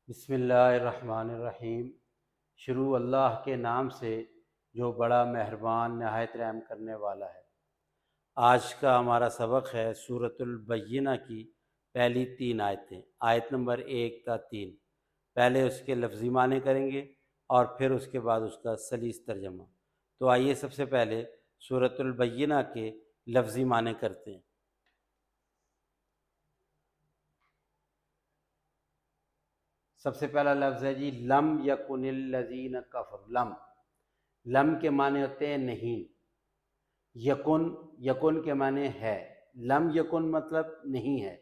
بسم اللہ الرحمن الرحیم۔ شروع اللہ کے نام سے جو بڑا مہربان نہایت رحم کرنے والا ہے۔ آج کا ہمارا سبق ہے سورۃ البینہ کی پہلی 3 آیتیں، آیت نمبر 1 تا 3۔ پہلے اس کے لفظی معنی کریں گے اور پھر اس کے بعد اس کا سلیس ترجمہ۔ تو آئیے سب سے پہلے سورۃ البینہ کے لفظی معنی کرتے ہیں۔ سب سے پہلا لفظ ہے جی لم یکن الذین کفروا۔ لم کے معنی ہوتے ہیں نہیں، یکن کے معنی ہے، لم یکن مطلب نہیں ہے۔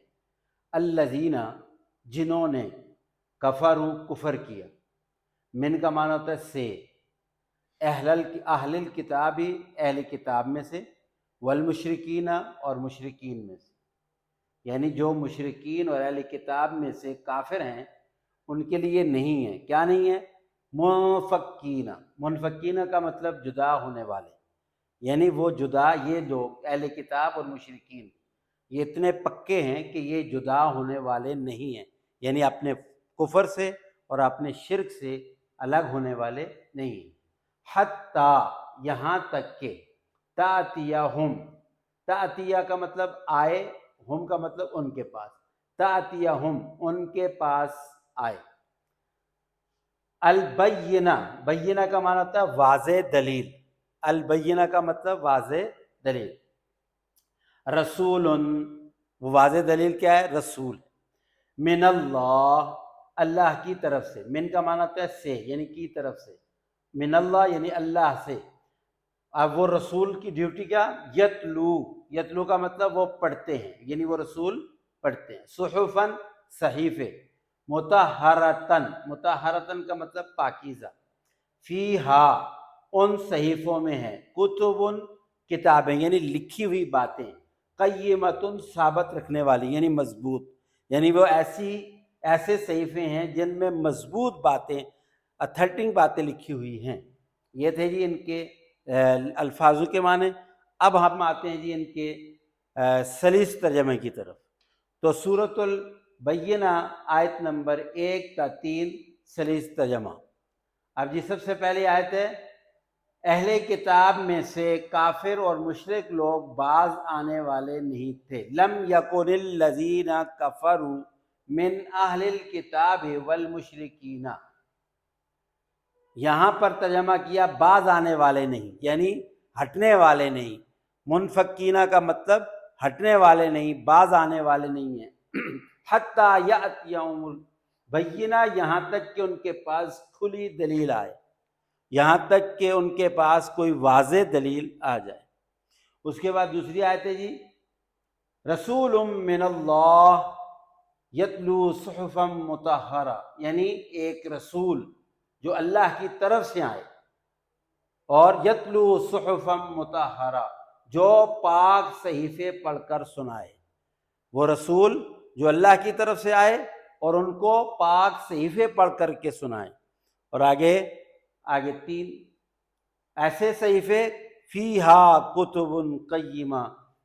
الذین جنہوں نے، کفروا کفر کیا، من کا معنی ہوتا ہے سے، اہل الکتاب اہل کتاب میں سے، والمشرکین اور مشرکین میں سے، یعنی جو مشرکین اور اہل کتاب میں سے کافر ہیں ان کے لیے نہیں ہے۔ کیا نہیں ہے؟ منفکین کا مطلب جدا ہونے والے، یعنی وہ جدا، یہ لوگ اہل کتاب اور مشرکین یہ اتنے پکے ہیں کہ یہ جدا ہونے والے نہیں ہیں، یعنی اپنے کفر سے اور اپنے شرک سے الگ ہونے والے نہیں ہیں۔ حتی یہاں تک کہ، تأتیہم، تأتیہ کا مطلب آئے، ہم کا مطلب ان کے پاس، تأتیہم ان کے پاس آئے۔ البینہ، بینہ کا معنی ہوتا ہے واضح دلیل، البینہ کا مطلب واضح دلیل۔ رسول، وہ واضح دلیل کیا ہے؟ رسول، من اللہ، اللہ کی طرف سے، من کا معنی ہوتا ہے سے، یعنی کی طرف سے، من اللہ یعنی اللہ سے۔ اب وہ رسول کی ڈیوٹی کیا؟ یتلو کا مطلب وہ پڑھتے ہیں، یعنی وہ رسول پڑھتے ہیں۔ صحفاً صحیفے، مطہرتن کا مطلب پاکیزہ، فیہا ان صحیفوں میں ہے، کتبن کتابیں یعنی لکھی ہوئی باتیں، قیمتن ثابت رکھنے والی یعنی مضبوط، یعنی وہ ایسے صحیفے ہیں جن میں مضبوط باتیں، اتھینٹک باتیں لکھی ہوئی ہیں۔ یہ تھے جی ان کے الفاظوں کے معنی۔ اب ہم آتے ہیں جی ان کے سلیس ترجمے کی طرف۔ تو سورۃ البینہ آیت نمبر 1 تا 3 سلیس ترجمہ۔ اب جی سب سے پہلی آیت ہے، اہل کتاب میں سے کافر اور مشرک لوگ باز آنے والے نہیں تھے۔ لم یکن الذین کفروا من اہل الکتاب والمشرکین، یہاں پر ترجمہ کیا باز آنے والے نہیں، یعنی ہٹنے والے نہیں۔ منفکینہ کا مطلب ہٹنے والے نہیں، باز آنے والے نہیں ہیں۔ حتیٰ یأتیہم البینہ، یہاں تک کہ ان کے پاس کھلی دلیل آئے، یہاں تک کہ ان کے پاس کوئی واضح دلیل آ جائے۔ اس کے بعد دوسری آیت ہے جی رسول من اللہ یتلو صحفا مطہرہ، یعنی ایک رسول جو اللہ کی طرف سے آئے، اور یتلو صحفا مطہرہ جو پاک صحیفے پڑھ کر سنائے۔ وہ رسول جو اللہ کی طرف سے آئے اور ان کو پاک صحیفے پڑھ کر کے سنائے۔ اور آگے 3 ایسے صحیفے، فیہا کتب قیمہ،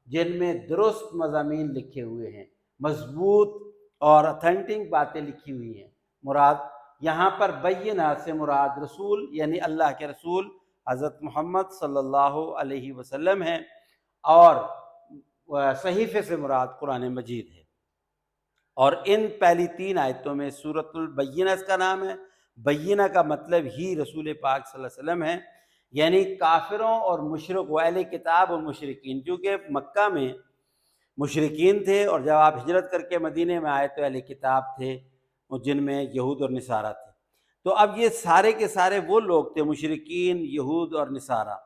جن میں درست مضامین لکھے ہوئے ہیں، مضبوط اور اتھینٹک باتیں لکھی ہوئی ہیں۔ مراد یہاں پر بینہ سے مراد رسول یعنی اللہ کے رسول حضرت محمد صلی اللہ علیہ وسلم ہیں، اور صحیفے سے مراد قرآن مجید ہے۔ اور ان پہلی 3 آیتوں میں سورۃ البینہ اس کا نام ہے، بینہ کا مطلب ہی رسول پاک صلی اللہ علیہ وسلم ہے، یعنی کافروں اور مشرک و اہل کتاب اور مشرکین، کیونکہ مکہ میں مشرکین تھے اور جب آپ ہجرت کر کے مدینے میں آئے تو اہل کتاب تھے، جن میں یہود اور نصارہ تھے۔ تو اب یہ سارے کے سارے وہ لوگ تھے، مشرکین، یہود اور نصارہ،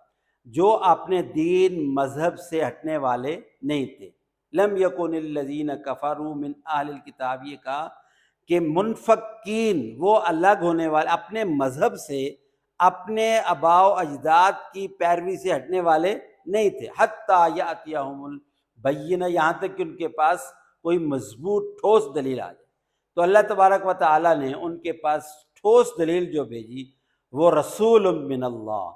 جو اپنے دین مذہب سے ہٹنے والے نہیں تھے۔ لم یکن الذین کفروا من اہل الکتاب، یہ کہا کہ منفکین، وہ الگ ہونے والے، اپنے مذہب سے، اپنے آباء و اجداد کی پیروی سے ہٹنے والے نہیں تھے۔ حتیٰ یأتیہم البینہ، یہاں تک کہ ان کے پاس کوئی مضبوط ٹھوس دلیل آ جائے۔ تو اللہ تبارک و تعالیٰ نے ان کے پاس ٹھوس دلیل جو بھیجی وہ رسول من اللہ،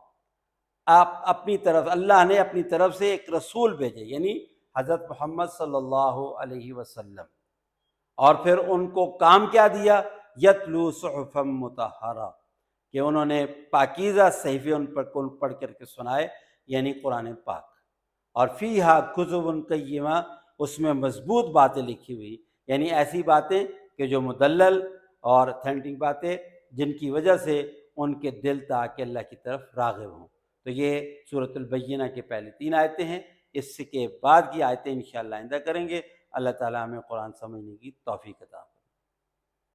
آپ اپنی طرف، اللہ نے اپنی طرف سے ایک رسول بھیجے، یعنی حضرت محمد صلی اللہ علیہ وسلم۔ اور پھر ان کو کام کیا دیا؟ یتلو صحفا مطہرہ، کہ انہوں نے پاکیزہ صحیفے ان پر پڑھ کر کے سنائے، یعنی قرآن پاک، اور فیہا کتب قیمہ، اس میں مضبوط باتیں لکھی ہوئی، یعنی ایسی باتیں کہ جو مدلل اور اتھینٹک باتیں، جن کی وجہ سے ان کے دل تاکہ اللہ کی طرف راغب ہوں۔ تو یہ سورۃ البینہ کے پہلے 3 آیتیں ہیں، اس کے بعد کی آیتیں انشاءاللہ آئندہ کریں گے۔ اللہ تعالیٰ ہمیں قرآن سمجھنے کی توفیق عطا